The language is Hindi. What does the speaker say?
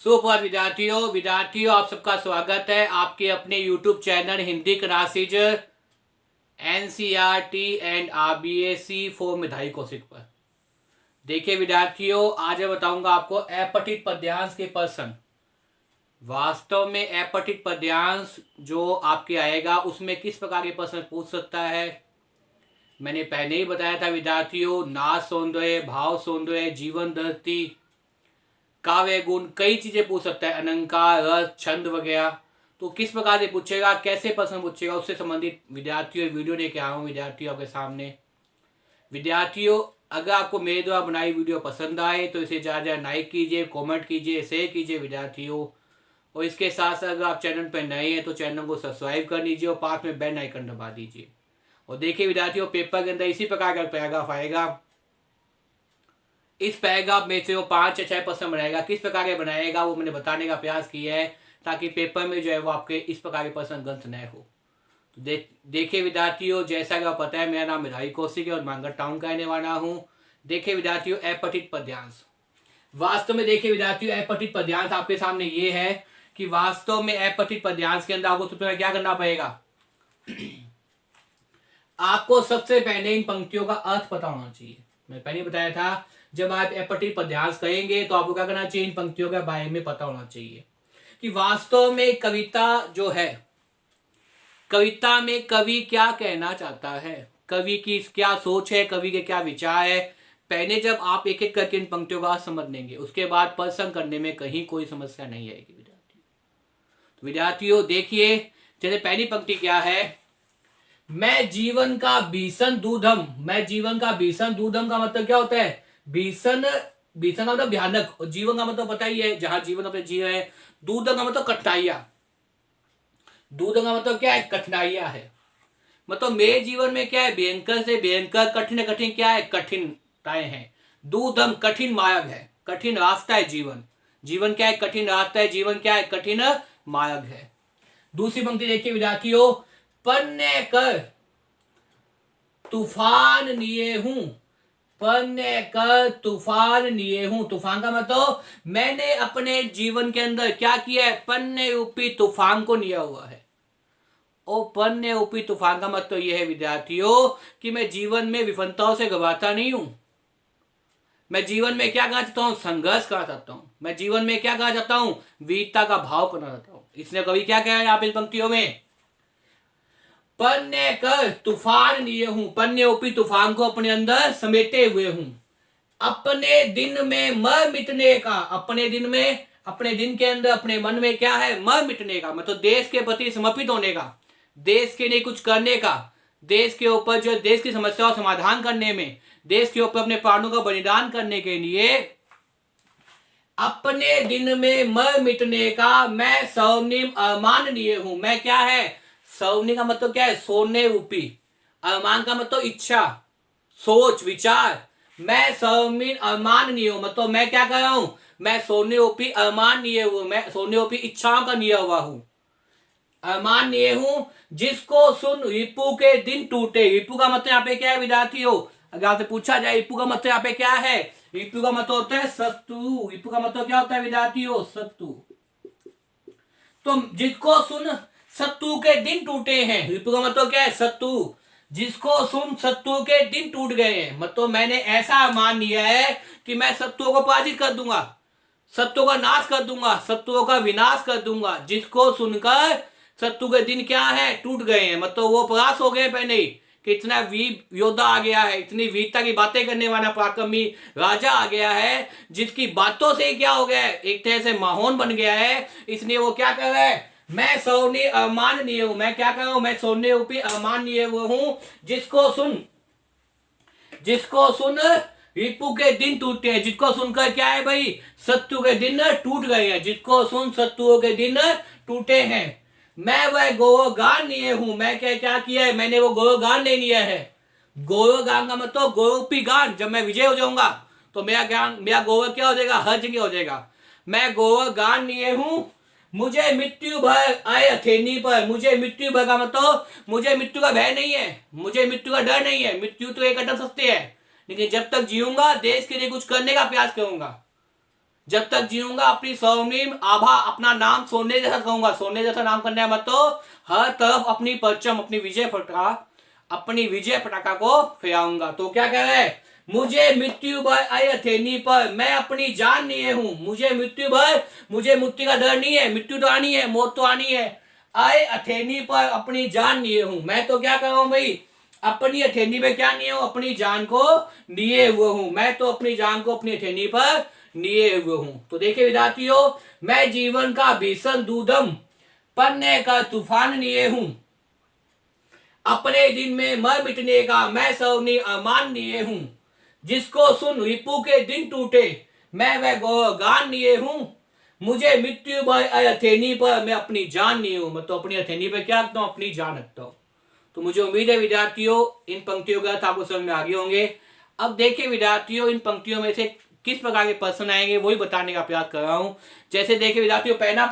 सुप्रभात विद्यार्थियों आप सबका स्वागत है आपके अपने YouTube channel Hindi classes NCERT and RBAC for मेधावी कौशिक पर। देखिए विद्यार्थियों, आज मैं बताऊंगा आपको अपठित पद्यांश के प्रश्न। वास्तव में अपठित पद्यांश जो आपके आएगा उसमें किस प्रकार के प्रश्न पूछ सकता है। मैंने पहले ही बताया था विद्यार्थियों, नाद सौंदर्य, भाव सौंदर्य, जीवन दृष्टि, काव्य गुण, कई चीजें पूछ सकता है, अलंकार, रस, छंद वगैरह। तो किस प्रकार से पूछेगा, कैसे प्रश्न पूछेगा, उससे संबंधित विद्यार्थियों वीडियो लेके आया हूँ विद्यार्थियों आपके सामने। विद्यार्थियों, अगर आपको मेरे द्वारा बनाई वीडियो पसंद आए तो इसे ज़्यादा लाइक कीजिए, कमेंट कीजिए, शेयर कीजिए विद्यार्थियों। और इसके साथ साथ अगर आप चैनल पर नए हैं तो चैनल को सब्सक्राइब कर लीजिए और पास में बेल आइकन दबा दीजिए। और देखिए विद्यार्थियों, पेपर के अंदर इसी प्रकार का पैराग्राफ आएगा। इस पैराग्राफ में से वो 5 या 6 प्रश्न बनाएगा। किस प्रकार के बनाएगा वो मैंने बताने का प्रयास किया है, ताकि पेपर में जो है वो आपके इस प्रकार के प्रश्न गलत न हो। तो देखिए विद्यार्थियों, जैसा कि आपको पता है, मेरा नाम मेधावी कौशिक है और मांगड़ टाउन का रहने वाला हूँ। देखिए विद्यार्थियों, अपठित पद्यांश। वास्तव में देखिए विद्यार्थियों, अपठित पद्यांश आपके सामने ये है कि वास्तव में अपठित पद्यांश के अंदर आपको सबसे पहले क्या करना पड़ेगा। आपको सबसे पहले इन पंक्तियों का अर्थ पता होना चाहिए। मैं पहले बताया था, जब आप अपठित पद्यांश कहेंगे तो आपको क्या करना चाहिए, इन पंक्तियों के बारे में पता होना चाहिए कि वास्तव में कविता जो है, कविता में कवि क्या कहना चाहता है, कवि की क्या सोच है, कवि के क्या विचार है। पहले जब आप एक एक करके इन पंक्तियों का समझ लेंगे, उसके बाद प्रश्न करने में कहीं कोई समस्या नहीं आएगी विद्यार्थियों। तो विद्यार्थियों देखिए, जैसे पहली पंक्ति क्या है, मैं जीवन का भीषण दूधम। मैं जीवन का भीषण दूधम का मतलब क्या होता है, भीषण, भीषण का मतलब भयानक, और जीवन का मतलब पता ही है, जहां जीवन अपने जी रहे हैं। दूधम का मतलब कठिनाइयां, दूधम का मतलब क्या है, कठिनाइयां है। मतलब मेरे जीवन में क्या है, भयंकर से भयंकर, कठिन कठिन क्या है, कठिनताएं हैं। दूधम कठिन मार्ग है, कठिन रास्ता है जीवन। जीवन क्या है, कठिन रास्ता है। जीवन क्या है, कठिन मार्ग है। दूसरी पंक्ति देखिए विद्यार्थियों, पन्ने कर तूफान लिए हूं। पन्ने कर तूफान लिए हूं। तूफान का मतलब मैंने अपने जीवन के अंदर क्या किया है, पन्ने रूपी तूफान को लिया हुआ है। और पन्ने रूपी तूफान का मतलब यह है विद्यार्थियों कि मैं जीवन में विफलताओं से घबराता नहीं हूं। मैं जीवन में क्या करना चाहता हूं, संघर्ष करना चाहता हूं। मैं जीवन में क्या करना चाहता हूं, वीरता का भाव करना चाहता हूं। इसने कवि क्या कह रहा है आप इन पंक्तियों में, पन्ने कर तूफान लिए हूं। पन्ने रूपी तूफान को अपने अंदर समेटे हुए हूं। अपने दिन में मर मिटने का, अपने दिन में, अपने दिन के अंदर, अपने मन में क्या है, मर मिटने का मतलब देश के प्रति समर्पित होने का, देश के लिए कुछ करने का, देश के ऊपर जो देश की समस्याओं का समाधान करने में, देश के ऊपर अपने प्राणों का बलिदान करने के लिए अपने दिन में मर मिटने का मैं स्वर्णिम अरमान लिए हूं। मैं क्या है, स्वर्णिम का मतलब क्या है, सोने रूपी, अरमान का मतलब इच्छा, सोच, विचार। मैं स्वर्णिम अरमान लिए हूं मतलब मैं क्या कर रहा हूं, मैं सोने रूपी अरमान लिए हुए, मैं सोने रूपी इच्छाओं का लिया हुआ हूं, अरमान लिए हूं। जिसको सुन रिपु के दिन टूटे। रिपु का मतलब यहाँ पे क्या है विद्यार्थियों, अगर आपसे पूछा जाए रिपु का मतलब यहाँ पे क्या है, रिपु का मतलब होता है शत्रु। रिपु का मतलब क्या होता है विद्यार्थियों, शत्रु। तो जिसको सुन शत्रु के दिन टूटे हैं, रिपु का मतलब क्या है, शत्रु। जिसको सुन शत्रु के दिन टूट गए हैं मतलब मैंने ऐसा मान लिया है कि मैं शत्रुओं को पराजित कर दूंगा, शत्रुओं का नाश कर दूंगा, शत्रुओं का विनाश कर दूंगा। जिसको सुनकर शत्रु के दिन क्या है, टूट गए हैं मतलब वो परास्त हो गए पहले ही, कि इतना वीर योद्धा आ गया है, इतनी वीरता की बातें करने वाला पराक्रमी राजा आ गया है, जिसकी बातों से ही क्या हो गया है, एक तरह से माहौल बन गया है। इसलिए वो क्या कर रहा है, मैं सोने अरमान लिए हूं। मैं क्या कर रहा हूं, मैं सोने रूपी अरमान लिए हुए हूं। जिसको सुन, जिसको सुन रिपु के दिन टूटे हैं। जिसको सुनकर क्या है भाई, शत्रु के दिन टूट गए हैं। जिसको सुन शत्रुओं के दिन टूटे हैं। मैं वह गौरवगान लिए हूं। मैं क्या क्या किया है, मैंने वो गौरवगान ले लिया है। गौरवगान का मतलब गौरवपी गान। जब मैं विजय हो जाऊंगा तो मेरा ज्ञान, मेरा गौरव क्या हो जाएगा, हर जगह हो जाएगा। मैं गौरवगान लिए हूं। मुझे मृत्यु भय आए अथेनी पर। मुझे मृत्यु भय का मतलब मुझे मृत्यु का भय नहीं है, मुझे मृत्यु का डर नहीं है। मृत्यु तो एक अटल सत्य है, लेकिन जब तक जीऊंगा देश के लिए कुछ करने का प्रयास करूंगा। जब तक जीऊंगा अपनी स्वर्णिम आभा, अपना नाम सोने जैसा कहूंगा। सोने जैसा नाम करने का मतलब हर तरफ अपनी परचम, अपनी विजय पताका को फहराऊंगा। तो क्या कह रहे हैं, मुझे मृत्यु भय आय हथेली पर, मैं अपनी जान लिए हूं। मुझे मृत्यु भय, मुझे मृत्यु का डर नहीं है, मृत्यु तो आनी है, मौत तो आनी है। आय हथेली पर अपनी जान लिए हूं। मैं तो क्या कर रहा हूं भाई, अपनी हथेली पे क्या लिए हूं, अपनी जान को लिए हुए हूं। मैं तो अपनी जान को अपनी हथेली पर लिए हुए हूं। तो देखिए विद्यार्थियों, मैं जीवन का भीषण दूधम पन्ने का तूफान लिए हूं। अपने दिन में मर मिटने का मैं सवनी अरमान लिए हूं। जिसको सुन रिपु के दिन टूटे, मैं वह गान लिए हूं। मुझे मृत्यु भय हथेली पर, मैं अपनी जान लिए हूं। मैं तो अपनी हथेली पर क्या रखता हूं, अपनी जान रखता हूं। तो मुझे उम्मीद है विद्यार्थियों इन पंक्तियों का अर्थ आपको समझ में आ गए होंगे। अब देखिए विद्यार्थियों, इन पंक्तियों में से किस प्रकार के प्रश्न आएंगे वही बताने का प्रयास कर रहा हूं। जैसे देखिए विद्यार्थियों, पहला